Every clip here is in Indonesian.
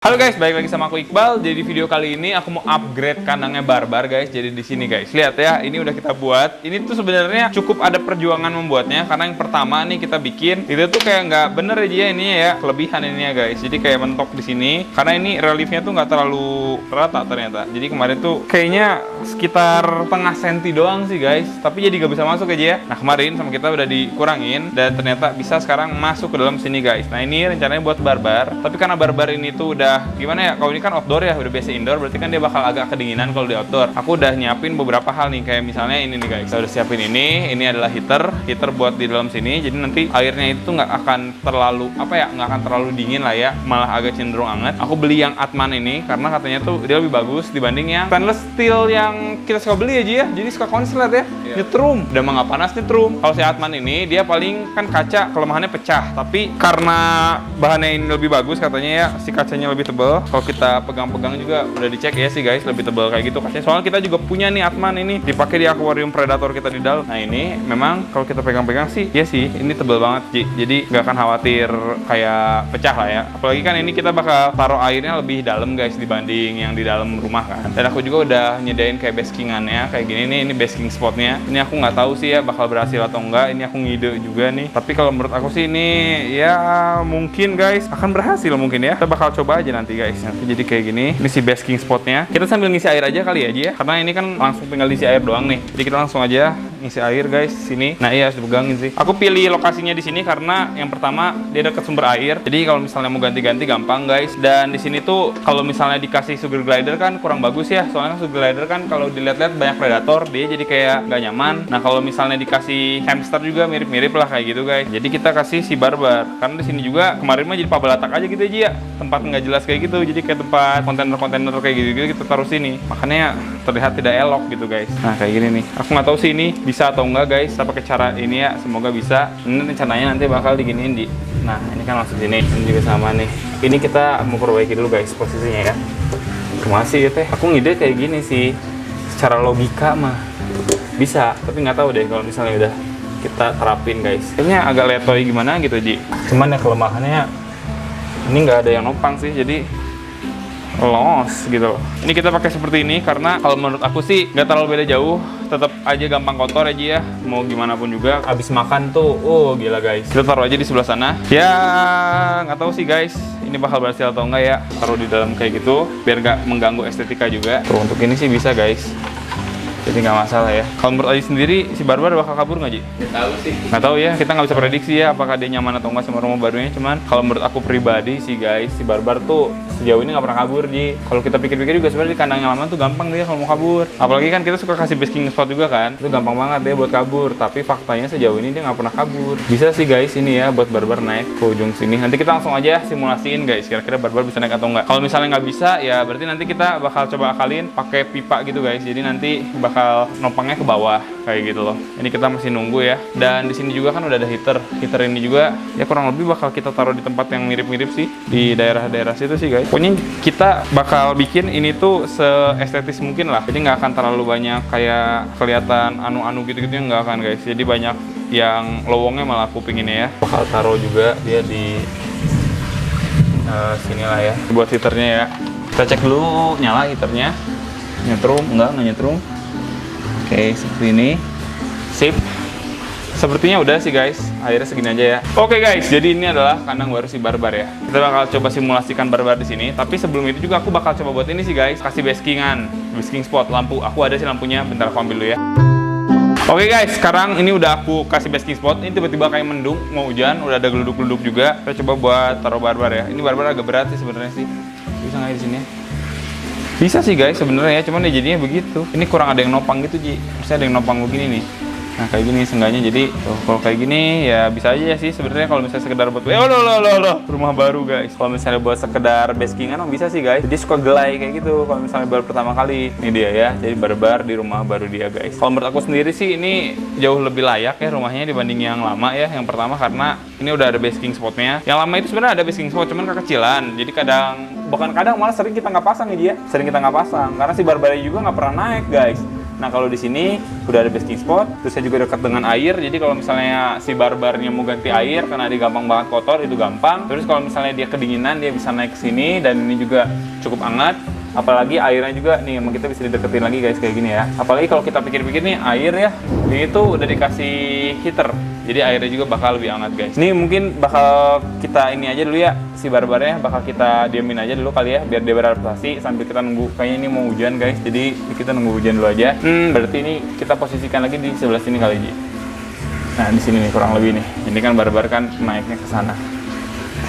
Halo guys, balik lagi sama aku Iqbal. Jadi video kali ini aku mau upgrade kandangnya Barbar guys. Jadi di sini guys, lihat ya, ini udah kita buat. Ini tuh sebenarnya cukup ada perjuangan membuatnya karena yang pertama nih kita bikin itu tuh kayak nggak bener aja ini ya, kelebihan ini ya guys. Jadi kayak mentok di sini karena ini reliefnya tuh nggak terlalu rata ternyata. Jadi kemarin tuh kayaknya sekitar setengah senti doang sih guys. Tapi jadi nggak bisa masuk aja ya. Nah kemarin sama kita udah dikurangin dan ternyata bisa sekarang masuk ke dalam sini guys. Nah ini rencananya buat Barbar. Tapi karena Barbar ini tuh udah gimana ya, kalau ini kan outdoor ya, udah biasa indoor, berarti kan dia bakal agak kedinginan kalau di outdoor. Aku udah nyiapin beberapa hal nih, kayak misalnya ini nih guys, saya udah siapin ini adalah heater buat di dalam sini, jadi nanti airnya itu nggak akan terlalu nggak akan terlalu dingin lah ya, malah agak cenderung hangat. Aku beli yang Atman ini karena katanya tuh dia lebih bagus dibanding yang stainless steel yang kita suka beli aja ya, jadi suka konslet ya, nyetrum, udah mah nggak panas nyetrum. Kalau si Atman ini dia paling kan kaca kelemahannya pecah, tapi karena bahannya ini lebih bagus katanya ya, si kacanya lebih tebal. Kalau kita pegang-pegang juga udah dicek ya sih guys, lebih tebal kayak gitu kacanya. Soalnya kita juga punya nih Atman ini, dipakai di akuarium predator kita di dalam. Nah ini memang kalau kita pegang-pegang sih, ya sih ini tebal banget Ji. Jadi nggak akan khawatir kayak pecah lah ya. Apalagi kan ini kita bakal taruh airnya lebih dalam guys dibanding yang di dalam rumah kan. Dan aku juga udah nyedain kayak baskingannya kayak gini nih, ini basking spotnya. Ini aku nggak tahu sih ya bakal berhasil atau enggak. Ini aku ngide juga nih. Tapi kalau menurut aku sih ini ya mungkin guys akan berhasil mungkin ya. Kita bakal coba aja nanti guys. Nanti jadi kayak gini. Ini si basking spotnya. Kita sambil ngisi air aja kali ya Ji ya. Karena ini kan langsung tinggal diisi air doang nih. Jadi kita langsung aja ngisi air guys sini. Nah iya harus dipegangin sih. Aku pilih lokasinya di sini karena yang pertama dia dekat sumber air. Jadi kalau misalnya mau ganti-ganti gampang guys. Dan di sini tuh kalau misalnya dikasih sugar glider kan kurang bagus ya. Soalnya sugar glider kan kalau dilihat-lihat banyak predator, dia jadi kayak nggak nyaman. Nah kalau misalnya dikasih hamster juga mirip-mirip lah kayak gitu guys. Jadi kita kasih si Barbar. Karena di sini juga kemarin mah jadi pabalatak aja gitu aja ya. Tempat nggak jelas kayak gitu. Jadi kayak tempat kontainer-kontainer kayak gitu kita taruh sini. Makanya terlihat tidak elok gitu guys. Nah kayak gini nih. Aku nggak tahu sih ini bisa atau enggak guys. Kita pakai cara ini ya. Semoga bisa. Ini rencananya nanti bakal diginiin di. Nah ini kan masuk sini. Ini juga sama nih. Ini kita mau perbaiki dulu guys posisinya ya. Masih ya teh. Aku ngide kayak gini sih. Secara logika mah bisa. Tapi nggak tahu deh kalau misalnya udah kita terapin guys. Kayaknya agak letoy gimana gitu Ji. Cuman ya kelemahannya ini nggak ada yang nopang sih. Jadi los gitu loh. Ini kita pakai seperti ini karena kalau menurut aku sih nggak terlalu beda jauh, tetap aja gampang kotor aja ya, mau gimana pun juga. Abis makan tuh, gila guys. Kita taruh aja di sebelah sana. Ya nggak tahu sih guys, ini bakal berhasil atau enggak ya. Taruh di dalam kayak gitu, biar nggak mengganggu estetika juga. Tuh untuk ini sih bisa guys. Jadi nggak masalah ya. Kalau menurut Aji sendiri, si Barbar bakal kabur nggak Ji? Nggak tahu sih. Nggak tahu ya, kita nggak bisa prediksi ya apakah dia nyaman atau nggak sama rumah barunya. Cuman kalau menurut aku pribadi sih guys, si Barbar tuh sejauh ini nggak pernah kabur Ji. Kalau kita pikir-pikir juga sebenarnya di kandangnya lama tuh gampang dia kalau mau kabur. Apalagi kan kita suka kasih basking spot juga kan, itu gampang banget dia buat kabur. Tapi faktanya sejauh ini dia nggak pernah kabur. Bisa sih guys ini ya buat Barbar naik ke ujung sini. Nanti kita langsung aja simulasiin guys, kira-kira Barbar bisa naik atau nggak. Kalau misalnya nggak bisa ya berarti nanti kita bakal coba akalin pakai pipa gitu guys. Jadi nanti bakal nopangnya ke bawah kayak gitu loh. Ini kita masih nunggu ya. Dan di sini juga kan udah ada heater. Heater ini juga ya kurang lebih bakal kita taruh di tempat yang mirip-mirip sih, di daerah-daerah situ sih guys. Pokoknya kita bakal bikin ini tuh seestetis mungkin lah. Jadi nggak akan terlalu banyak kayak kelihatan anu-anu gitu-gitu, nggak akan guys. Jadi banyak yang lowongnya malah aku pinginnya ya. Bakal taruh juga dia di sini lah ya. Buat heaternya ya. Kita cek dulu nyala heaternya. Nyetrum, nggak nyetrum. Oke, seperti ini. Sip. Sepertinya udah sih guys. Akhirnya segini aja ya. Oke guys, jadi ini adalah kandang baru si Barbar ya. Kita bakal coba simulasikan Barbar di sini. Tapi sebelum itu juga aku bakal coba buat ini sih guys. Kasih baskingan, basking spot, lampu. Aku ada sih lampunya. Bentar aku ambil dulu ya. Oke guys, sekarang ini udah aku kasih basking spot. Ini tiba-tiba kayak mendung, mau hujan. Udah ada geluduk-geluduk juga. Kita coba buat taruh Barbar ya. Ini Barbar agak berat sih sebenarnya sih. Bisa nggak di sini? Bisa sih guys sebenarnya ya, cuman ya jadinya begitu. Ini kurang ada yang nopang gitu Ji. Harusnya ada yang nopang begini nih. Nah kayak gini seenggaknya. Jadi tuh, kalau kayak gini ya bisa aja ya sih sebenarnya kalau misalnya sekedar buat rumah baru guys. Kalau misalnya buat sekedar baskingan bisa sih guys. Jadi suka gelai kayak gitu kalau misalnya baru pertama kali. Ini dia ya. Jadi Barbar di rumah baru dia guys. Kalau menurut aku sendiri sih ini jauh lebih layak ya rumahnya dibanding yang lama ya. Yang pertama karena ini udah ada basking spotnya. Yang lama itu sebenarnya ada basking spot cuman kekecilan. Jadi bahkan kadang malah sering kita nggak pasang ya dia. Sering kita nggak pasang karena si Barbar juga nggak pernah naik guys. Nah kalau di sini udah ada basking spot, terus saya juga dekat dengan air. Jadi kalau misalnya si barbarnya mau ganti air karena dia gampang banget kotor, itu gampang. Terus kalau misalnya dia kedinginan, dia bisa naik ke sini dan ini juga cukup hangat. Apalagi airnya juga nih, emang kita bisa dideketin lagi guys kayak gini ya. Apalagi kalau kita pikir-pikir nih air ya, ini tuh udah dikasih heater, jadi airnya juga bakal lebih hangat guys. Ini mungkin bakal kita ini aja dulu ya, si barbarnya bakal kita diamin aja dulu kali ya, biar dia beradaptasi sambil kita nunggu. Kayaknya ini mau hujan guys, jadi kita nunggu hujan dulu aja. Berarti ini kita posisikan lagi di sebelah sini kali Ji. Nah di sini nih kurang lebih nih. Ini kan barbar kan naiknya ke sana.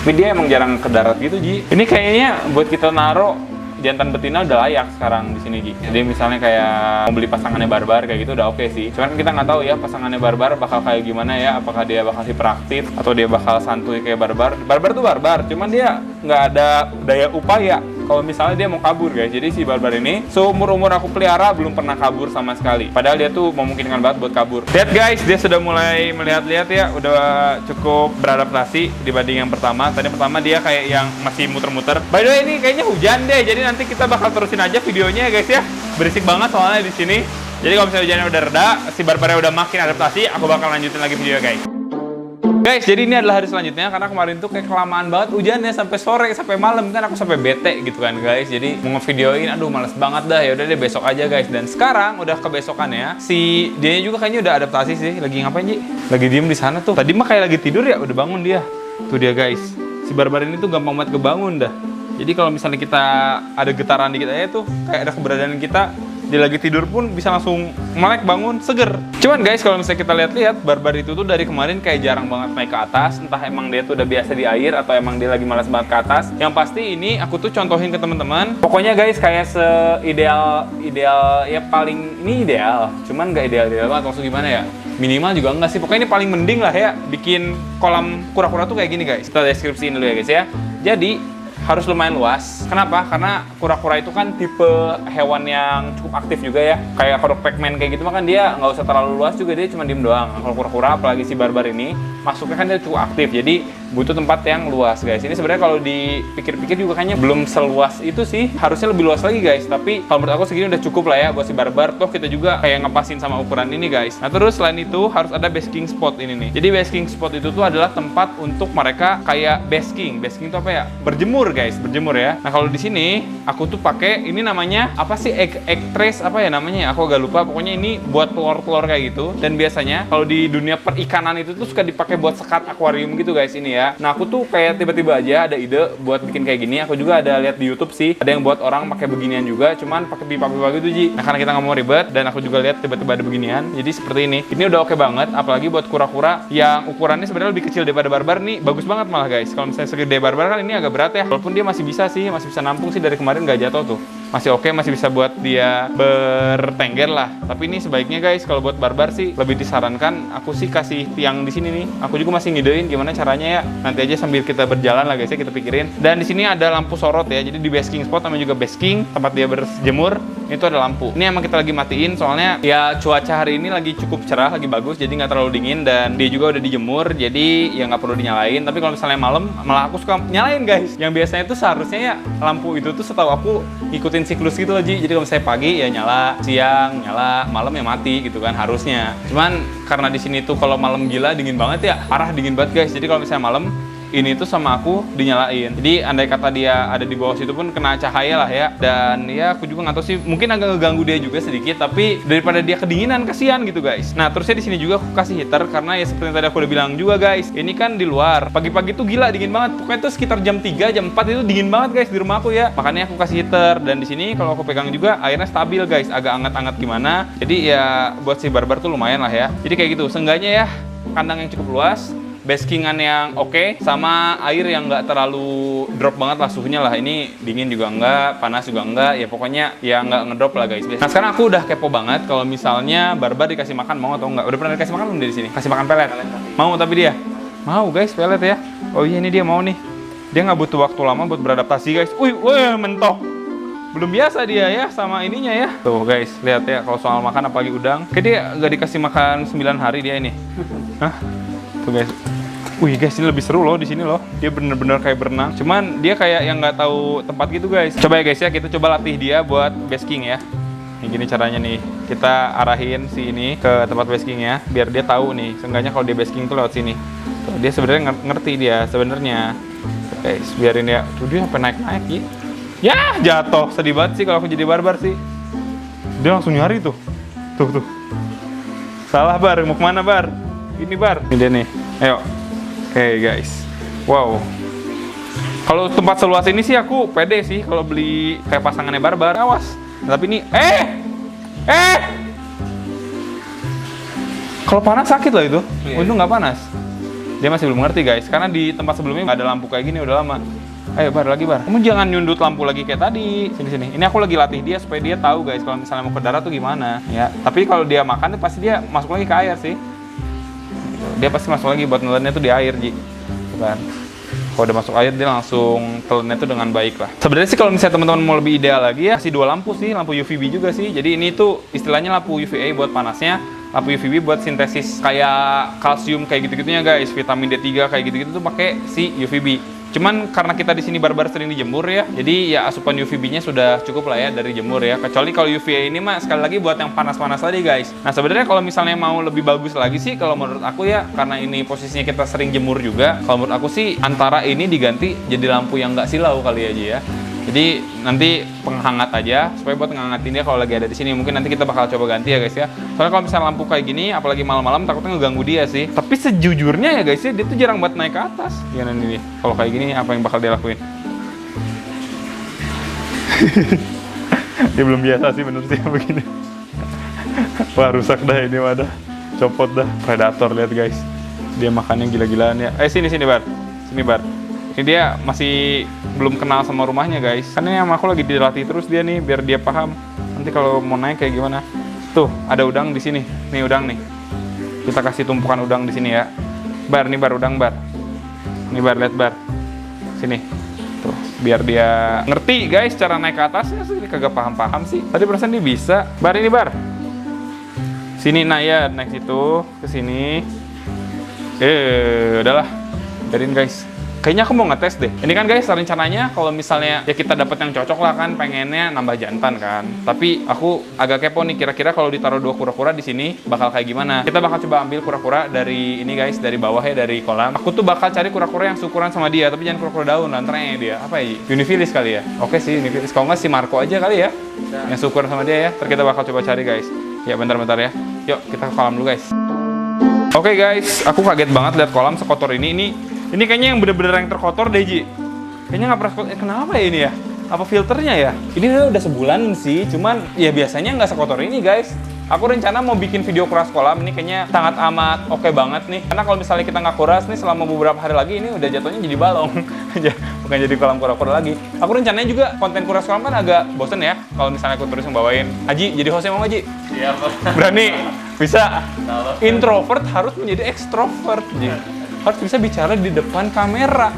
Tapi dia emang jarang ke darat gitu Ji. Ini kayaknya buat kita naruh jantan betina udah layak sekarang di sini Ji. Jadi misalnya kayak mau beli pasangannya barbar kayak gitu udah oke sih. Cuman kita nggak tahu ya pasangannya barbar bakal kayak gimana ya. Apakah dia bakal hiperaktif atau dia bakal santuy kayak barbar. Barbar tuh barbar, cuman dia nggak ada daya upaya kalau misalnya dia mau kabur guys. Jadi si barbar ini seumur-umur aku pelihara belum pernah kabur sama sekali. Padahal dia tuh memungkinkan banget buat kabur. Lihat guys, dia sudah mulai melihat-lihat ya, udah cukup beradaptasi dibanding yang pertama. Tadi pertama dia kayak yang masih muter-muter. By the way ini kayaknya hujan deh, jadi nanti kita bakal terusin aja videonya ya guys ya. Berisik banget soalnya di sini. Jadi kalau misalnya hujannya udah reda, si barbarnya udah makin adaptasi, aku bakal lanjutin lagi video guys. Guys, jadi ini adalah hari selanjutnya karena kemarin tuh kayak kelamaan banget hujannya sampai sore, sampai malam kan aku sampai bete gitu kan guys. Jadi mau ngevideoin, aduh males banget dah. Ya udah deh besok aja guys. Dan sekarang udah kebesokannya, si dia juga kayaknya udah adaptasi sih. Lagi ngapain Ji? Lagi diem di sana tuh. Tadi mah kayak lagi tidur ya, udah bangun dia. Tuh dia guys. Si barbar ini tuh gampang banget kebangun dah. Jadi kalau misalnya kita ada getaran dikit aja tuh kayak ada keberadaan kita, dia lagi tidur pun bisa langsung melek bangun seger. Cuman guys kalau misalnya kita lihat-lihat, barbar itu tuh dari kemarin kayak jarang banget naik ke atas. Entah emang dia tuh udah biasa di air atau emang dia lagi malas banget ke atas. Yang pasti ini aku tuh contohin ke teman-teman. Pokoknya guys kayak seideal ya, paling ini ideal. Cuman nggak ideal banget, maksud gimana ya? Minimal juga enggak sih. Pokoknya ini paling mending lah ya bikin kolam kura-kura tuh kayak gini guys. Kita deskripsiin dulu ya guys ya. Jadi harus lumayan luas. Kenapa? Karena kura-kura itu kan tipe hewan yang cukup aktif juga ya. Kayak kodok Pac-Man kayak gitu mah kan dia nggak usah terlalu luas juga, dia cuma diem doang. Kalau kura-kura apalagi si barbar ini masuknya kan dia cukup aktif. Jadi butuh tempat yang luas guys. Ini sebenarnya kalau dipikir-pikir juga kayaknya belum seluas itu sih. Harusnya lebih luas lagi guys. Tapi kalau menurut aku segini udah cukup lah ya buat si barbar. Toh kita juga kayak ngepasin sama ukuran ini guys. Nah terus selain itu harus ada basking spot ini nih. Jadi basking spot itu tuh adalah tempat untuk mereka kayak basking. Basking itu apa ya? Berjemur guys, berjemur ya. Nah kalau di sini aku tuh pakai ini namanya apa sih, egg trace apa ya namanya? Aku agak lupa. Pokoknya ini buat telur-telur kayak gitu. Dan biasanya kalau di dunia perikanan itu tuh suka dipakai buat sekat akuarium gitu guys ini ya. Nah aku tuh kayak tiba-tiba aja ada ide buat bikin kayak gini. Aku juga ada lihat di YouTube sih, ada yang buat orang pakai beginian juga, cuman pakai pipa-pipa gitu Ji. Nah karena kita nggak mau ribet dan aku juga lihat tiba-tiba ada beginian, jadi seperti ini. Ini udah oke banget, apalagi buat kura-kura yang ukurannya sebenarnya lebih kecil daripada barbar nih, bagus banget malah guys. Kalau misalnya segede barbar kan ini agak berat ya, walaupun dia masih bisa sih, masih bisa nampung sih, dari kemarin nggak jatuh tuh. Masih oke, masih bisa buat dia bertengger lah. Tapi ini sebaiknya guys kalau buat barbar sih lebih disarankan aku sih kasih tiang di sini nih. Aku juga masih ngidein gimana caranya ya. Nanti aja sambil kita berjalan lah guys ya, kita pikirin. Dan di sini ada lampu sorot ya. Jadi di basking spot namanya juga basking, tempat dia berjemur, itu ada lampu. Ini emang kita lagi matiin soalnya ya cuaca hari ini lagi cukup cerah, lagi bagus, jadi nggak terlalu dingin dan dia juga udah dijemur, jadi ya nggak perlu dinyalain. Tapi kalau misalnya malam malah aku suka nyalain guys. Yang biasanya tuh seharusnya ya lampu itu tuh setahu aku ikutin siklus gitu loh Ji. Jadi kalau misalnya pagi ya nyala, siang nyala, malam ya mati gitu kan harusnya. Cuman karena di sini tuh kalau malam gila dingin banget ya, parah dingin banget guys. Jadi kalau misalnya malam ini tuh sama aku dinyalain. Jadi andai kata dia ada di bawah situ pun kena cahaya lah ya. Dan ya aku juga nggak tahu sih, mungkin agak ngeganggu dia juga sedikit. Tapi daripada dia kedinginan kasihan gitu guys. Nah terusnya di sini juga aku kasih heater karena ya seperti yang tadi aku udah bilang juga guys. Ini kan di luar. Pagi-pagi tuh gila dingin banget. Pokoknya tuh sekitar jam 3, jam 4 itu dingin banget guys di rumah aku ya. Makanya aku kasih heater. Dan di sini kalau aku pegang juga airnya stabil guys. Agak anget-anget gimana. Jadi ya buat si barbar tuh lumayan lah ya. Jadi kayak gitu. Seenggaknya ya kandang yang cukup luas, baskingan yang oke, sama air yang nggak terlalu drop banget lah suhunya lah. Ini dingin juga enggak, panas juga enggak, ya pokoknya ya nggak ngedrop lah guys. Nah sekarang aku udah kepo banget kalau misalnya barbar dikasih makan mau atau enggak. Udah pernah dikasih makan belum dari sini? Kasih makan pelet? Mau tapi dia? Mau guys pelet ya. Oh iya ini dia mau nih. Dia nggak butuh waktu lama buat beradaptasi guys. Wih mentok. Belum biasa dia ya sama ininya ya. Tuh guys, lihat ya kalau soal makan apalagi udang. Kayak dia nggak dikasih makan 9 hari dia ini. Hah? Tuh guys. Wih guys, ini lebih seru loh di sini loh. Dia bener-bener kayak berenang. Cuman dia kayak yang nggak tahu tempat gitu guys. Coba ya guys ya, kita coba latih dia buat basking ya. Nih gini caranya nih, kita arahin si ini ke tempat baskingnya, biar dia tahu nih. Seenggaknya kalau dia basking tuh lewat sini. Tuh, dia sebenarnya ngerti dia sebenarnya. Guys, biarin ya. Tuh dia sampai naik-naik ya. Ya jatuh, sedih banget sih kalau aku jadi barbar sih. Dia langsung nyari tuh. Tuh. Salah Bar, mau kemana Bar? Ini Bar. Ini dia nih. Ayo. Oke guys. Wow. Kalau tempat seluas ini sih aku pede sih kalau beli kayak pasangannya barbar. Awas. Nah, tapi ini kalau panas sakit loh itu. Untung nggak panas. Dia masih belum ngerti guys, karena di tempat sebelumnya nggak ada lampu kayak gini udah lama. Ayo Bar, lagi Bar. Kamu jangan nyundut lampu lagi kayak tadi. Sini. Ini aku lagi latih dia supaya dia tahu guys kalau misalnya mau ke darat tuh gimana. Ya. Tapi kalau dia makan pasti dia masuk lagi ke air sih. Dia pasti masuk lagi buat nelennya tuh di air, Ji. Kan. Kalau udah masuk air dia langsung telennya tuh dengan baik lah. Sebenarnya sih kalau misalnya teman-teman mau lebih ideal lagi ya kasih 2 lampu sih, lampu UVB juga sih. Jadi ini tuh istilahnya lampu UVA buat panasnya, lampu UVB buat sintesis kayak kalsium kayak gitu-gitunya guys, vitamin D3 kayak gitu-gitu tuh pakai si UVB. Cuman karena kita di sini barbar sering dijemur ya, jadi ya asupan UVB-nya sudah cukup lah ya dari jemur ya. Kecuali kalau UVA ini mah sekali lagi buat yang panas-panas tadi guys. Nah sebenarnya kalau misalnya mau lebih bagus lagi sih, kalau menurut aku ya, karena ini posisinya kita sering jemur juga, kalau menurut aku sih antara ini diganti jadi lampu yang nggak silau kali aja ya. Jadi nanti penghangat aja supaya buat ngehangatin dia kalau lagi ada di sini. Mungkin nanti kita bakal coba ganti ya guys ya. Soalnya kalau misalnya lampu kayak gini, apalagi malam-malam takutnya ngeganggu dia sih. Tapi sejujurnya ya guys ya, dia tuh jarang banget naik ke atas. Gimana nih? Kalau kayak gini apa yang bakal dia lakuin? Dia belum biasa sih bener sih begini. Wah rusak dah ini wadah. Copot dah. Predator lihat guys. Dia makannya gila-gilaan ya. Sini Bar. Sini Bar. Ini dia masih belum kenal sama rumahnya guys. Karena yang aku lagi dilatih terus dia nih biar dia paham. Nanti kalau mau naik kayak gimana. Tuh, ada udang di sini. Nih udang nih. Kita kasih tumpukan udang di sini ya. Bar, nih Bar, udang Bar. Nih Bar, lihat Bar. Sini. Tuh, biar dia ngerti guys cara naik ke atasnya sih. Kagak paham-paham sih. Tadi perasaan dia bisa. Bar, ini Bar. Sini nah ya, naik situ ke sini. Udahlah. Biarin guys. Kayaknya aku mau ngetes deh. Ini kan guys rencananya kalau misalnya ya kita dapat yang cocok lah kan, pengennya nambah jantan kan. Tapi aku agak kepo nih, kira-kira kalau ditaruh 2 kura-kura di sini bakal kayak gimana. Kita bakal coba ambil kura-kura dari ini guys, dari bawah ya, dari kolam. Aku tuh bakal cari kura-kura yang syukuran sama dia, tapi jangan kura-kura daun, nantinya dia. Apa ya? Unifilis kali ya? Oke sih, Unifilis. Kalau nggak si Marco aja kali ya. Yang syukuran sama dia ya. Ntar kita bakal coba cari guys. Ya bentar-bentar ya. Yuk kita ke kolam dulu guys. Oke guys, aku kaget banget lihat kolam sekotor ini. Ini kayaknya yang bener-bener yang terkotor deh, Ji. Kayaknya nggak pernah kenapa ya ini ya? Apa filternya ya? Ini udah sebulan sih, cuman ya biasanya nggak sekotor ini, guys. Aku rencana mau bikin video kuras kolam, ini kayaknya sangat amat oke banget nih. Karena kalau misalnya kita nggak kuras nih selama beberapa hari lagi, ini udah jatuhnya jadi balong. Bukan jadi kolam kura-kura lagi. Aku rencananya juga konten kuras kolam kan agak bosen ya. Kalau misalnya aku terus ngebawain. Haji, jadi hostnya mau Haji? Iya, berani? Bisa? Introvert harus menjadi extrovert, Ji. Harus bisa bicara di depan kamera.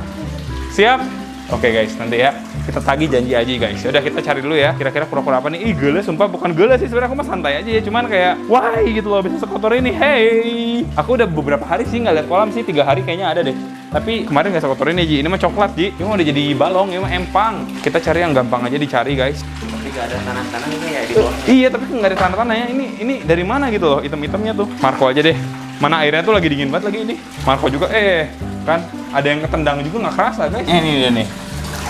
Siap? Oke guys, nanti ya kita tagih janji aja guys. Udah kita cari dulu ya. Kira-kira kura-kura apa nih? Ih, gele sumpah, bukan gele sih sebenarnya, aku mah santai aja ya. Cuman kayak why gitu loh bisa sekotor ini. Hey. Aku udah beberapa hari sih nggak lihat kolam sih, 3 hari kayaknya ada deh. Tapi kemarin nggak sekotor ini, Ji. Ini mah coklat, Ji. Ini mah udah jadi balong, ini mah empang. Kita cari yang gampang aja dicari, guys. Tapi nggak ada tanah-tanah ini ya di bawah. Iya, tapi nggak ada tanah-tanahnya. Ini dari mana gitu loh, item-itemnya tuh. Marco aja deh. Mana airnya tuh lagi dingin banget lagi ini. Marco juga kan ada yang ketendang juga nggak kerasa guys. Ini dia nih.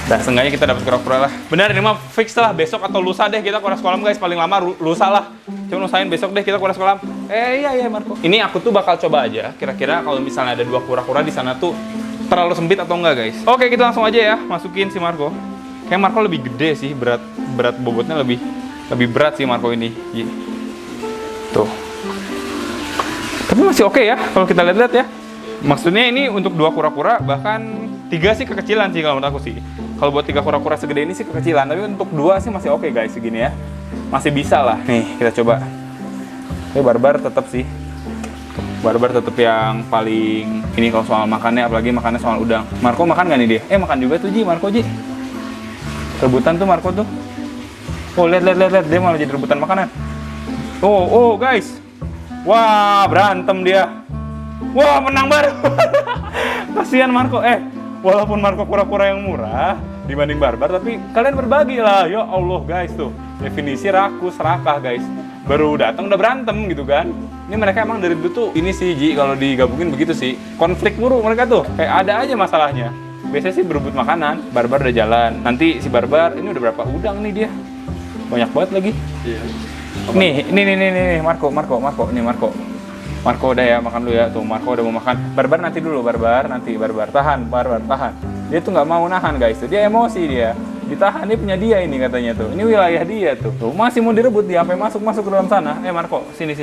Dah seenggaknya kita dapat kura-kura lah. Benar ini mah fix lah, besok atau lusa deh kita kuras kolam guys, paling lama lusa lah. Cuma usahain besok deh kita kuras kolam. Iya Marco. Ini aku tuh bakal coba aja kira-kira kalau misalnya ada 2 kura-kura di sana tuh terlalu sempit atau enggak guys. Oke, kita langsung aja ya masukin si Marco. Kayak Marco lebih gede sih, berat bobotnya lebih berat sih Marco ini. Tuh. Tapi masih oke ya kalau kita lihat-lihat ya. Maksudnya ini untuk 2 kura-kura, bahkan 3 sih kekecilan sih kalau menurut aku sih. Kalau buat 3 kura-kura segede ini sih kekecilan, tapi untuk 2 sih masih oke guys segini ya. Masih bisa lah. Nih, kita coba. Barbar tetap sih. Barbar tetap yang paling ini kalau soal makannya, apalagi makannya soal udang. Marco makan gak nih dia? Makan juga tuh Ji, Marco Ji. Rebutan tuh Marco tuh. Oh, lihat dia malah jadi rebutan makanan. Oh guys. Wah, berantem dia. Wah, menang baru. Kasihan Marco. Walaupun Marco kura-kura yang murah dibanding barbar, tapi kalian berbagi lah. Ya Allah guys tuh. definisi rakus, serakah guys. Baru datang udah berantem gitu kan. Ini mereka emang dari dulu tuh ini sih Ji, kalau digabungin begitu sih. Konflik mulu mereka tuh, kayak ada aja masalahnya. Biasanya sih berebut makanan. Barbar udah jalan. Nanti si Barbar ini udah berapa udang nih dia? Banyak banget lagi. Iya. Nih, Marco. Nih Marco. Marco udah ya, makan dulu ya. Tuh, Marco udah mau makan. Barbar nanti dulu, Barbar. Tahan. Dia tuh nggak mau nahan guys. Dia emosi dia. Ditahan, dia punya dia ini katanya tuh. Ini wilayah dia tuh. Tuh, masih mau direbut dia, sampai masuk ke dalam sana. Marco, sini.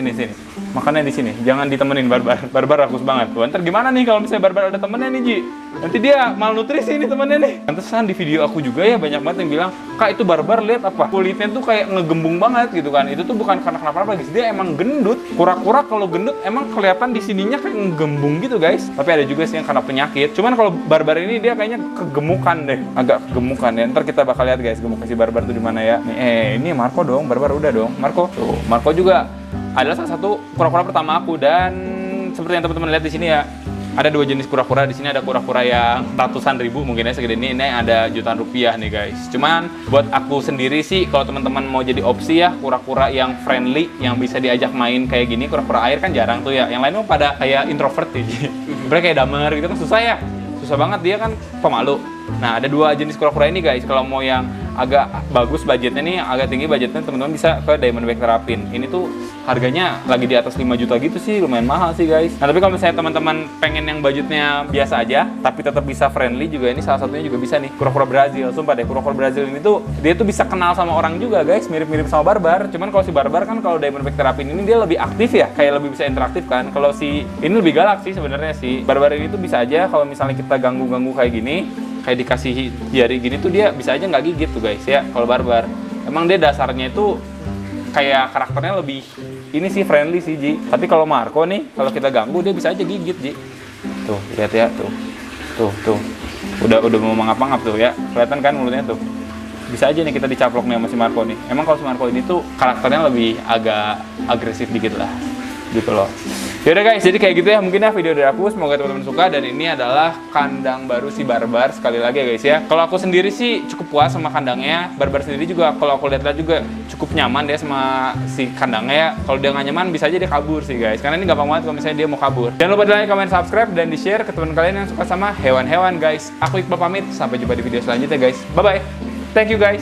Makannya di sini. Jangan ditemenin Barbar. Barbar rakus banget. Tuh, ntar gimana nih kalau misalnya Barbar ada temennya nih, Ji? Nanti dia malnutrisi nih temennya nih. Pantesan di video aku juga ya banyak banget yang bilang, "Kak, itu Barbar lihat apa? Kulitnya tuh kayak ngegembung banget gitu kan." Itu tuh bukan karena kenapa-napa guys. Dia emang gendut. Kura-kura kalau gendut emang kelihatan di sininya kayak ngegembung gitu guys. Tapi ada juga sih yang karena penyakit. Cuman kalau Barbar ini dia kayaknya kegemukan deh. Agak kegemukan ya. Ntar kita bakal lihat guys gemuk si Barbar tuh di mana ya. Nih, ini Marco dong. Barbar udah dong. Marco. Tuh, Marco juga adalah salah satu kura-kura pertama aku, dan seperti yang teman-teman lihat di sini ya. Ada 2 jenis kura-kura. Di sini ada kura-kura yang ratusan ribu mungkin ya segede ini ada jutaan rupiah nih guys. Cuman buat aku sendiri sih, kalau teman-teman mau jadi opsi ya, kura-kura yang friendly, yang bisa diajak main kayak gini, kura-kura air kan jarang tuh ya. Yang lain mah pada kayak introvert ya. Mereka kayak damer gitu kan susah ya. Susah banget, dia kan pemalu. Nah, ada 2 jenis kura-kura ini guys. Kalau mau yang agak bagus budgetnya nih, agak tinggi budgetnya, teman-teman bisa ke Diamondback Terapin. Ini tuh harganya lagi di atas 5 juta gitu sih, lumayan mahal sih guys. Nah, tapi kalau misalnya teman-teman pengen yang budgetnya biasa aja, tapi tetap bisa friendly juga, ini salah satunya juga bisa nih, kura-kura Brazil. Sumpah deh, kura-kura Brazil ini tuh, dia tuh bisa kenal sama orang juga guys, mirip-mirip sama Barbar. Cuman kalau si Barbar kan kalau Diamondback Terapin ini dia lebih aktif ya, kayak lebih bisa interaktif kan. Kalau si ini lebih galak sih sebenarnya sih. Barbar ini tuh bisa aja kalau misalnya kita ganggu-ganggu kayak gini, kayak dikasih jari gini tuh dia bisa aja nggak gigit tuh guys ya. Kalau Barbar emang dia dasarnya itu kayak karakternya lebih ini sih friendly sih Ji. Tapi kalau Marco nih, kalau kita ganggu dia bisa aja gigit Ji. Tuh lihat ya, tuh udah mau mangap-mangap tuh ya, kelihatan kan mulutnya tuh. Bisa aja nih kita dicaplok nih sama si Marco nih. Emang kalau si Marco ini tuh karakternya lebih agak agresif dikit lah gitu loh. Yaudah guys, jadi kayak gitu ya mungkin ya video dari aku. Semoga teman-teman suka, dan ini adalah kandang baru si Barbar. Sekali lagi ya guys ya, kalau aku sendiri sih cukup puas sama kandangnya. Barbar sendiri juga kalau aku lihat-lihat juga cukup nyaman dia sama si kandangnya ya. Kalau dia nggak nyaman bisa aja dia kabur sih guys, karena ini gampang banget kalau misalnya dia mau kabur. Jangan lupa di like, comment, subscribe, dan di share ke teman kalian yang suka sama hewan-hewan guys. Aku Iqbal pamit, sampai jumpa di video selanjutnya guys. Bye bye, thank you guys.